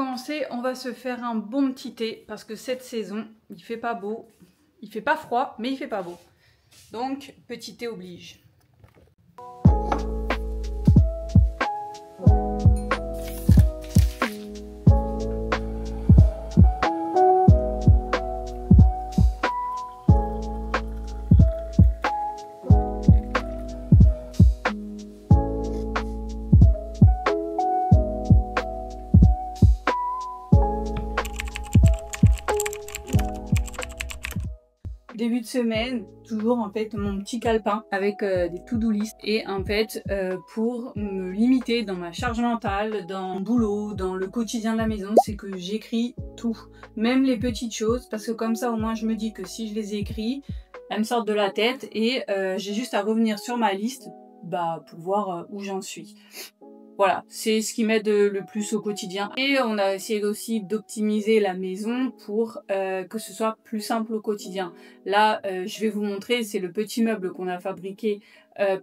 commencer, on va se faire un bon petit thé parce que cette saison, il fait pas beau, il fait pas froid, mais il fait pas beau. Donc, petit thé oblige. Début de semaine, toujours en fait mon petit calepin avec des to-do list et en fait pour me limiter dans ma charge mentale, dans mon boulot, dans le quotidien de la maison, c'est que j'écris tout, même les petites choses parce que comme ça au moins je me dis que si je les écris, elles me sortent de la tête et j'ai juste à revenir sur ma liste pour voir où j'en suis. Voilà, c'est ce qui m'aide le plus au quotidien. Et on a essayé aussi d'optimiser la maison pour que ce soit plus simple au quotidien. Là, je vais vous montrer, c'est le petit meuble qu'on a fabriqué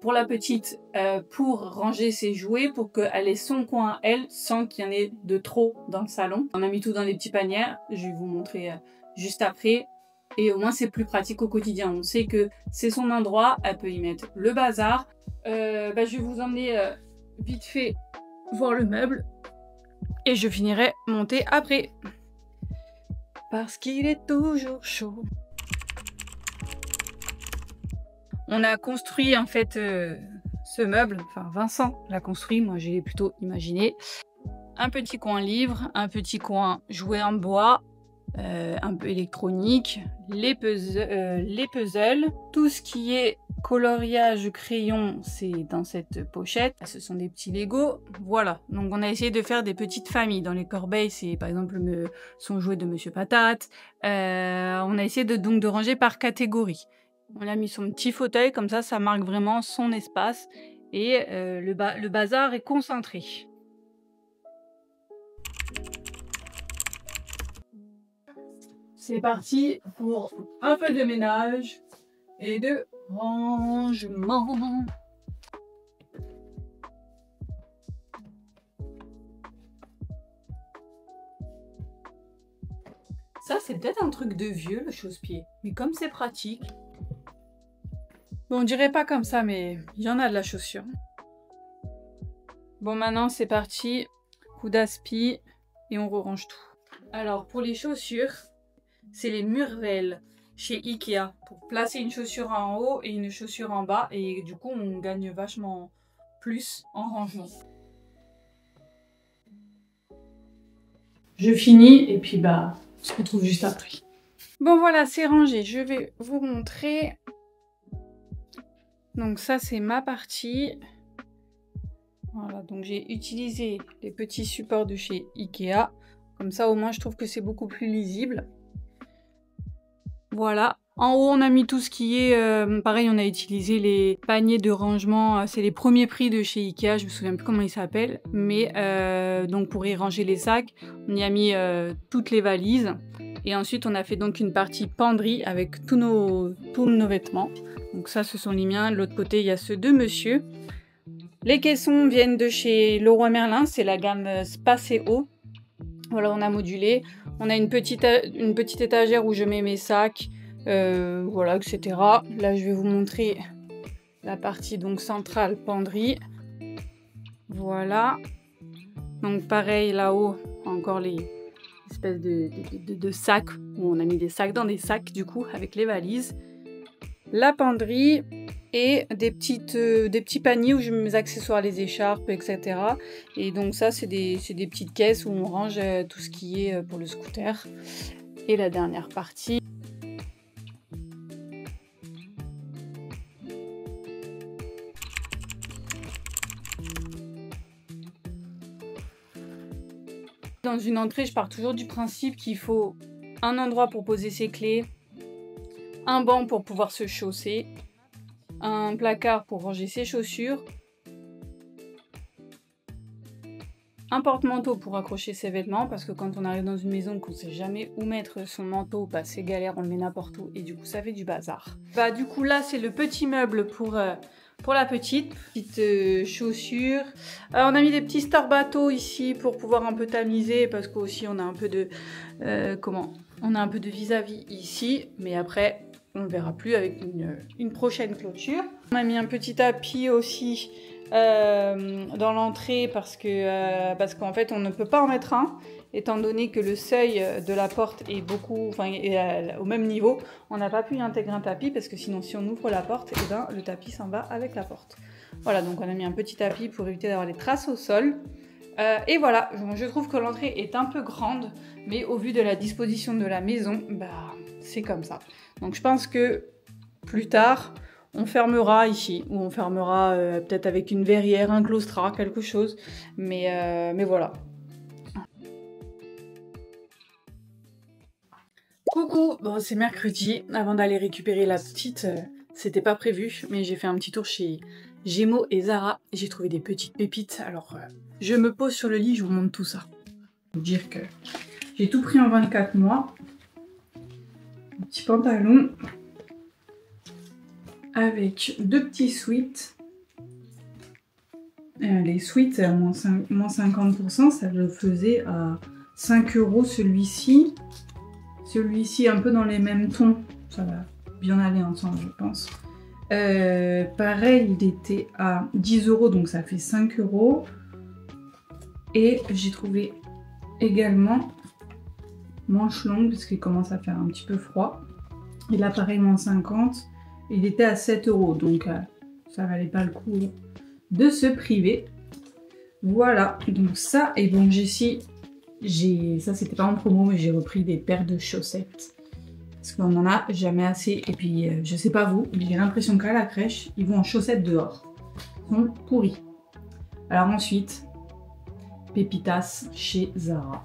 pour la petite pour ranger ses jouets, pour qu'elle ait son coin, elle, sans qu'il y en ait de trop dans le salon. On a mis tout dans des petits paniers, je vais vous montrer juste après. Et au moins, c'est plus pratique au quotidien. On sait que c'est son endroit, elle peut y mettre le bazar. Je vais vous emmener vite fait voir le meuble et je finirai mon thé après parce qu'il est toujours chaud. On a construit en fait ce meuble, enfin Vincent l'a construit, moi j'ai plutôt imaginé. Un petit coin livre, un petit coin jouet en bois, un peu électronique, les puzzles, tout ce qui est coloriage crayon, c'est dans cette pochette. Ce sont des petits Lego, voilà. Donc on a essayé de faire des petites familles. Dans les corbeilles, c'est par exemple son jouet de Monsieur Patate. On a essayé de ranger par catégorie. On a mis son petit fauteuil, comme ça marque vraiment son espace. Et le bazar est concentré. C'est parti pour un peu de ménage et de rangement. Ça, c'est peut-être un truc de vieux, le chausse-pied. Mais comme c'est pratique. Bon, on dirait pas comme ça, mais il y en a de la chaussure. Bon, maintenant, c'est parti. Coup d'aspi et on range tout. Alors, pour les chaussures, c'est les Murvel chez Ikea pour placer une chaussure en haut et une chaussure en bas et du coup on gagne vachement plus en rangement. Je finis et puis on se retrouve juste après. Bon voilà, c'est rangé, je vais vous montrer. Donc ça c'est ma partie. Voilà, donc j'ai utilisé les petits supports de chez Ikea. Comme ça au moins je trouve que c'est beaucoup plus lisible. Voilà, en haut on a mis tout ce qui est, pareil on a utilisé les paniers de rangement, c'est les premiers prix de chez Ikea, je me souviens plus comment ils s'appellent, mais donc pour y ranger les sacs, on y a mis toutes les valises, et ensuite on a fait donc une partie penderie avec tous nos vêtements, donc ça ce sont les miens, de l'autre côté il y a ceux de monsieur. Les caissons viennent de chez Leroy Merlin, c'est la gamme Spaceo. Voilà, on a modulé. On a une petite étagère où je mets mes sacs, voilà, etc. Là, je vais vous montrer la partie donc centrale penderie. Voilà. Donc pareil, là-haut, encore les espèces de sacs, où on a mis des sacs dans des sacs, du coup, avec les valises. La penderie et des petits paniers où je mets mes accessoires, les écharpes, etc. Et donc ça, c'est des petites caisses où on range tout ce qui est pour le scooter. Et la dernière partie. Dans une entrée, je pars toujours du principe qu'il faut un endroit pour poser ses clés, un banc pour pouvoir se chausser, un placard pour ranger ses chaussures, un porte-manteau pour accrocher ses vêtements, parce que quand on arrive dans une maison qu'on sait jamais où mettre son manteau, c'est galère, on le met n'importe où et du coup ça fait du bazar. Du coup là c'est le petit meuble pour pour la petite chaussure. On a mis des petits Star Bateau ici pour pouvoir un peu tamiser parce qu'aussi on a un peu de on a un peu de vis-à-vis ici, mais après on ne verra plus avec une prochaine clôture. On a mis un petit tapis aussi dans l'entrée parce qu'en fait on ne peut pas en mettre un. Étant donné que le seuil de la porte est au même niveau, on n'a pas pu y intégrer un tapis parce que sinon si on ouvre la porte, eh ben, le tapis s'en va avec la porte. Voilà, donc on a mis un petit tapis pour éviter d'avoir des traces au sol. Et voilà, je trouve que l'entrée est un peu grande, mais au vu de la disposition de la maison, bah, c'est comme ça. Donc je pense que plus tard, on fermera ici, ou on fermera peut-être avec une verrière, un claustrat, quelque chose, mais voilà. Coucou, bon c'est mercredi, avant d'aller récupérer la petite, c'était pas prévu, mais j'ai fait un petit tour chez Gémeaux et Zara, et j'ai trouvé des petites pépites, alors je me pose sur le lit, je vous montre tout ça. Vous dire que j'ai tout pris en 24 mois, un petit pantalon, avec deux petits sweats, les sweats à moins 50%, ça le faisait à 5 € celui-ci. Celui-ci un peu dans les mêmes tons, ça va bien aller ensemble je pense. Pareil, il était à 10 €, donc ça fait 5 €. Et j'ai trouvé également manche longue, parce qu'il commence à faire un petit peu froid. Et là pareil, moins 50, il était à 7 €, donc ça valait pas le coup de se priver. Voilà, donc ça, et bon ça c'était pas en promo, mais j'ai repris des paires de chaussettes parce qu'on en a jamais assez. Et puis je sais pas vous, mais j'ai l'impression qu'à la crèche ils vont en chaussettes dehors, ils sont pourris. Alors ensuite, pépitas chez Zara.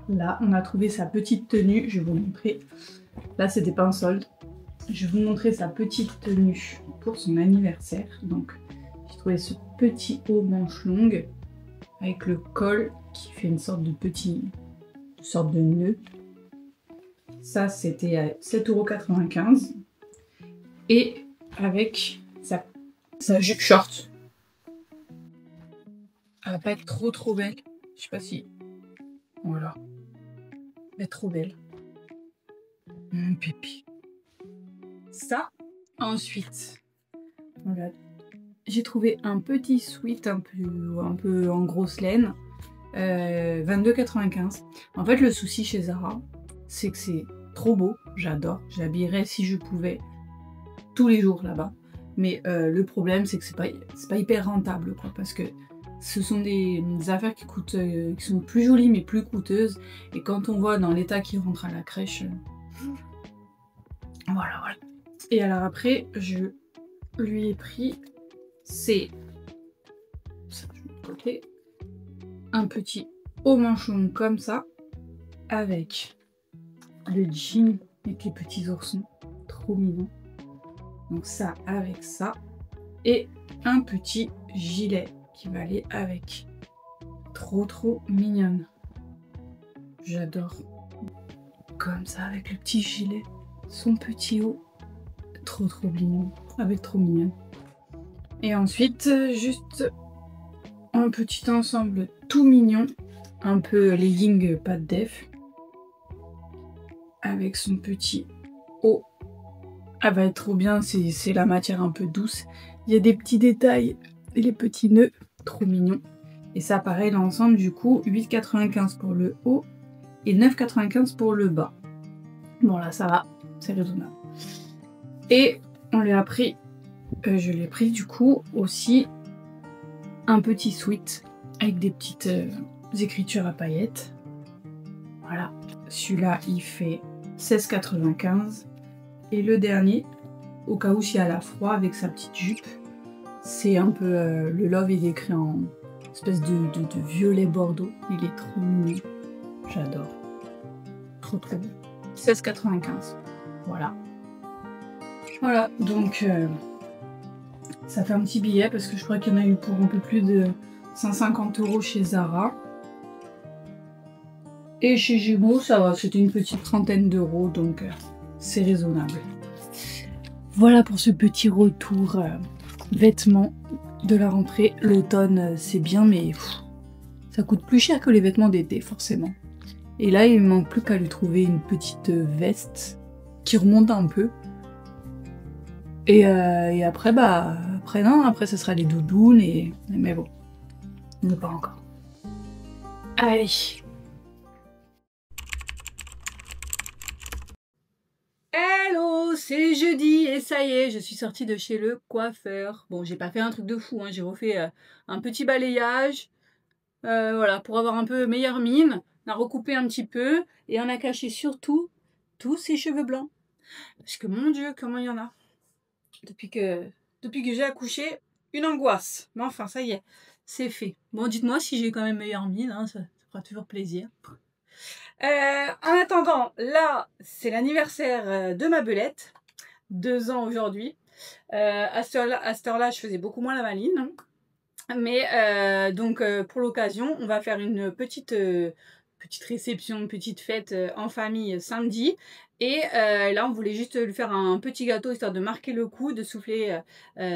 Là on a trouvé sa petite tenue, je vais vous montrer. Là c'était pas en solde, je vais vous montrer sa petite tenue pour son anniversaire. Donc j'ai trouvé ce petit haut manche longue avec le col qui fait une sorte de nœud. Ça c'était à 7,95 €. Et avec sa jupe short. Elle va pas être trop belle. Je sais pas si... Voilà. Elle est trop belle. Mon pépi. Ça. Ensuite, voilà. J'ai trouvé un petit sweat un peu en grosse laine. 22,95 €. En fait le souci chez Zara, c'est que c'est trop beau, j'adore, j'habillerais si je pouvais tous les jours là-bas, mais le problème c'est que c'est pas hyper rentable quoi, parce que ce sont des affaires qui sont plus jolies mais plus coûteuses, et quand on voit dans l'état qui rentre à la crèche, voilà. Et alors après je lui ai pris un petit haut manche long comme ça, avec le jean avec les petits oursons, trop mignon. Donc ça avec ça, et un petit gilet qui va aller avec. Trop mignonne. J'adore. Comme ça avec le petit gilet, son petit haut, trop mignon, avec trop mignonne. Et ensuite juste un petit ensemble tout mignon, un peu legging pas de def, avec son petit haut. Elle va être trop bien, c'est la matière un peu douce. Il y a des petits détails et les petits nœuds, trop mignons. Et ça pareil l'ensemble du coup 8,95 € pour le haut et 9,95 € pour le bas. Bon là ça va, c'est raisonnable. Et on lui a pris, je lui ai pris du coup aussi un petit sweat avec des petites écritures à paillettes. Voilà, celui-là il fait 16,95 €. Et le dernier, au cas où s'il y a la froid, avec sa petite jupe, c'est un peu le love est écrit en espèce de violet bordeaux. Il est trop mignon, j'adore, trop beau. 16,95 €. Voilà, donc ça fait un petit billet parce que je crois qu'il y en a eu pour un peu plus de 150 € chez Zara. Et chez Gémeaux, ça va, c'était une petite trentaine d'euros, donc c'est raisonnable. Voilà pour ce petit retour vêtements de la rentrée. L'automne, c'est bien, mais ça coûte plus cher que les vêtements d'été, forcément. Et là, il me manque plus qu'à lui trouver une petite veste qui remonte un peu. Et après, après, ce sera les doudounes, mais bon, on n'est pas encore. Allez. Hello, c'est jeudi et ça y est, je suis sortie de chez le coiffeur. Bon, j'ai pas fait un truc de fou, hein, j'ai refait un petit balayage, voilà, pour avoir un peu meilleure mine. On a recoupé un petit peu et on a caché surtout tous ses cheveux blancs. Parce que mon Dieu, comment il y en a. Depuis que j'ai accouché, une angoisse. Mais enfin, ça y est, c'est fait. Bon, dites-moi si j'ai quand même meilleure mine, hein, ça fera toujours plaisir. En attendant, là, c'est l'anniversaire de ma belette. 2 ans aujourd'hui. À cette heure-là, je faisais beaucoup moins la maline. Hein. Mais donc, pour l'occasion, on va faire une petite réception, une petite fête en famille samedi. Et là, on voulait juste lui faire un petit gâteau, histoire de marquer le coup, de souffler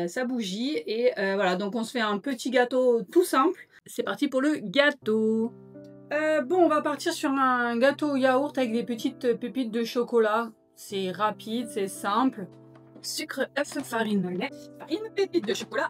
sa bougie. Et voilà, donc on se fait un petit gâteau tout simple. C'est parti pour le gâteau. Bon, on va partir sur un gâteau au yaourt avec des petites pépites de chocolat. C'est rapide, c'est simple. Sucre, œuf, farine, lait, farine, pépites de chocolat.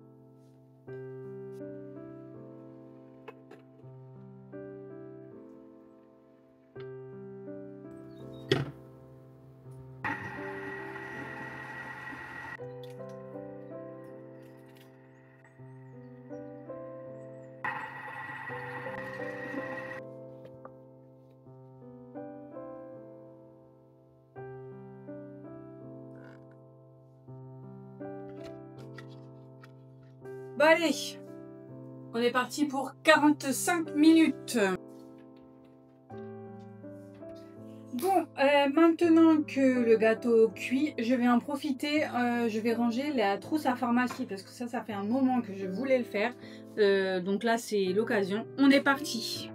Bon allez, on est parti pour 45 minutes. Bon, maintenant que le gâteau cuit, je vais en profiter, je vais ranger la trousse à pharmacie parce que ça fait un moment que je voulais le faire. Donc là, c'est l'occasion. On est parti.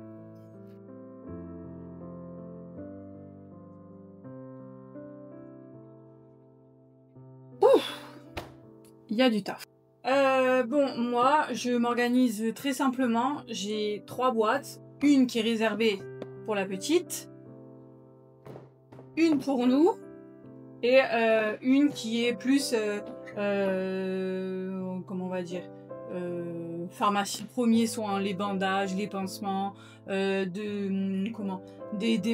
Ouf, il y a du taf. Bon, moi, je m'organise très simplement. J'ai 3 boîtes. Une qui est réservée pour la petite. Une pour nous. Et une qui est plus... comment on va dire pharmacie premiers soins, les bandages, les pansements, des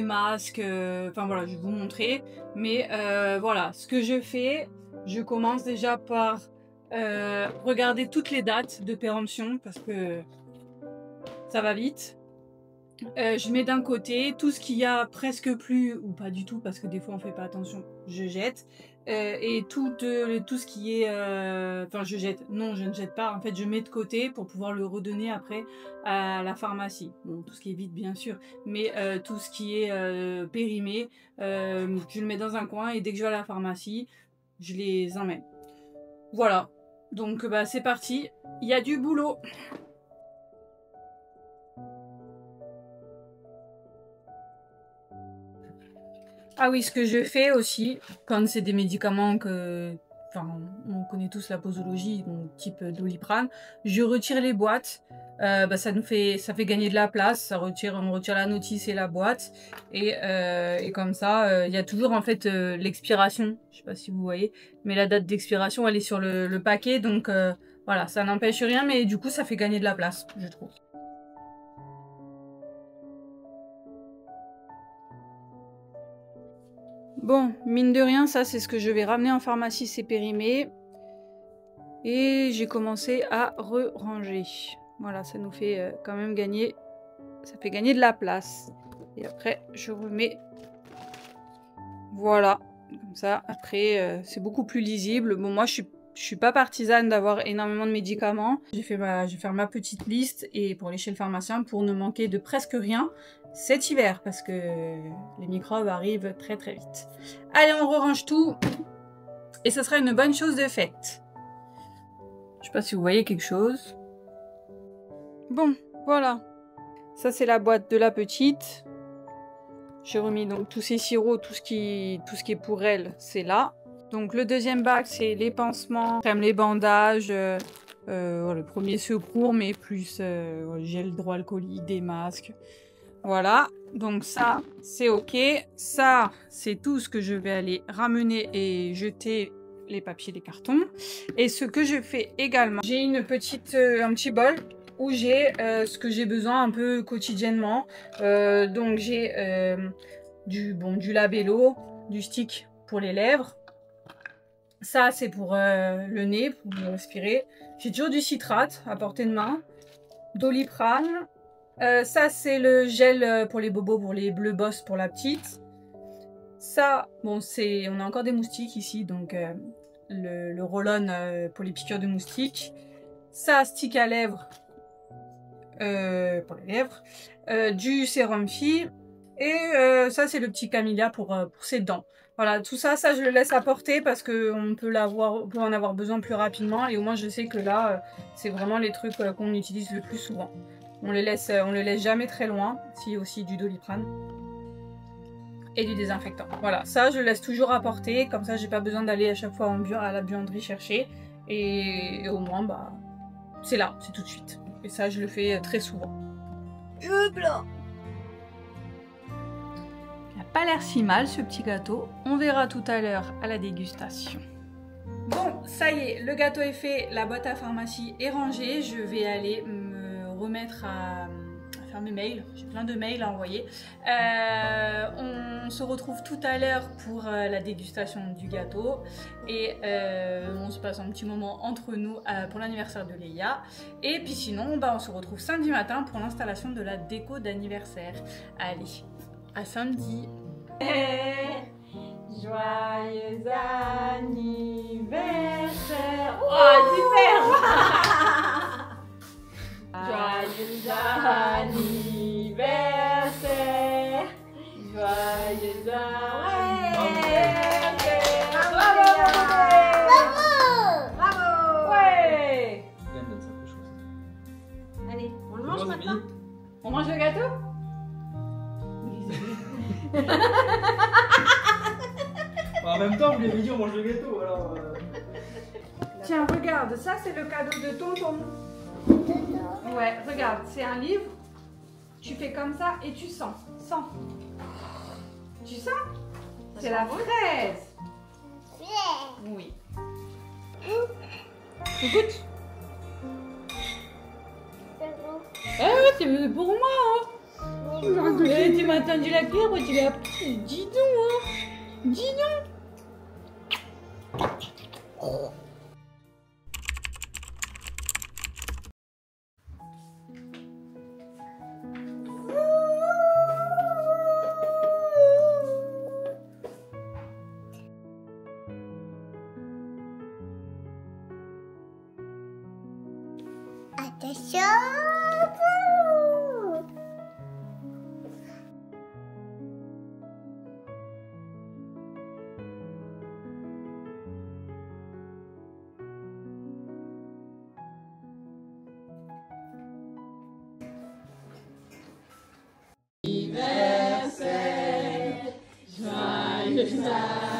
masques. Enfin voilà, je vais vous montrer. Mais voilà, ce que je fais, je commence déjà par... regarder toutes les dates de péremption parce que ça va vite. Je mets d'un côté tout ce qu'il y a presque plus ou pas du tout parce que des fois on fait pas attention, je jette. Et tout ce qui est... Enfin je jette, non je ne jette pas, en fait je mets de côté pour pouvoir le redonner après à la pharmacie. Bon, tout ce qui est vide bien sûr, mais tout ce qui est périmé, je le mets dans un coin et dès que je vais à la pharmacie, je les emmène. Voilà. Donc bah, c'est parti, il y a du boulot. Ah oui, ce que je fais aussi, quand c'est des médicaments que... Enfin, on connaît tous la posologie, donc type Doliprane, je retire les boîtes. Bah, ça fait gagner de la place, on retire la notice et la boîte. Et comme ça, il y a toujours en fait l'expiration, je sais pas si vous voyez, mais la date d'expiration elle est sur le paquet, donc voilà, ça n'empêche rien, mais du coup ça fait gagner de la place, je trouve. Bon, mine de rien, ça c'est ce que je vais ramener en pharmacie, c'est périmé. Et j'ai commencé à re-ranger. Voilà, ça nous fait quand même gagner, ça fait gagner de la place. Et après, je remets, voilà, comme ça. Après, c'est beaucoup plus lisible. Bon, moi, je suis pas partisane d'avoir énormément de médicaments. Je vais faire ma petite liste et pour aller chez le pharmacien pour ne manquer de presque rien cet hiver parce que les microbes arrivent très très vite. Allez, on re-range tout et ça sera une bonne chose de faite. Je sais pas si vous voyez quelque chose. Bon, voilà. Ça, c'est la boîte de la petite. J'ai remis donc tous ces sirops, tout ce qui est pour elle, c'est là. Donc le deuxième bac, c'est les pansements, crème, les bandages, le premier secours, mais plus gel hydroalcoolique, des masques. Voilà, donc ça, c'est ok. Ça, c'est tout ce que je vais aller ramener et jeter les papiers, les cartons. Et ce que je fais également, j'ai un petit bol où j'ai ce que j'ai besoin un peu quotidiennement. Donc j'ai du labello, du stick pour les lèvres. Ça, c'est pour le nez, pour respirer. J'ai toujours du citrate à portée de main, Doliprane. Ça, c'est le gel pour les bobos, pour les bleus boss pour la petite. Ça, bon, on a encore des moustiques ici, donc le roll-on pour les piqûres de moustiques. Ça, stick à lèvres pour les lèvres. Du sérum fille. Et ça, c'est le petit camellia pour ses dents. Voilà, tout ça, je le laisse apporter parce qu'on peut en avoir besoin plus rapidement. Et au moins, je sais que là, c'est vraiment les trucs qu'on utilise le plus souvent. On le laisse jamais très loin. Si aussi du Doliprane. Et du désinfectant. Voilà, ça, je le laisse toujours apporter. Comme ça, j'ai pas besoin d'aller à chaque fois à la buanderie chercher. Et au moins, bah, c'est là, c'est tout de suite. Et ça, je le fais très souvent. Blanc. Il n'a pas l'air si mal ce petit gâteau. On verra tout à l'heure à la dégustation. Bon, ça y est, le gâteau est fait, la boîte à pharmacie est rangée. Je vais aller me remettre à faire mes mails. J'ai plein de mails à envoyer. On se retrouve tout à l'heure pour la dégustation du gâteau. Et on se passe un petit moment entre nous pour l'anniversaire de Léa. Et puis sinon, bah, on se retrouve samedi matin pour l'installation de la déco d'anniversaire. Allez, à samedi. Joyeux anniversaire. Oh, super. Joyeux anniversaire. Joyeux anniversaire. Bravo. Bravo. Ouais. Allez, on le mange maintenant. On mange le gâteau? En même temps, vous l'avez dit, on mange le gâteau, alors... Tiens, regarde, ça c'est le cadeau de tonton. Ouais, regarde, c'est un livre. Tu fais comme ça et tu sens. Sens. Tu sens? C'est la fraise. Oui. Tu goûtes? Ah, c'est pour moi, hein. Tu m'as tendu la cuillère, tu l'as pris. Dis donc, hein. Dis donc. Attention. Joyeux anniversaire.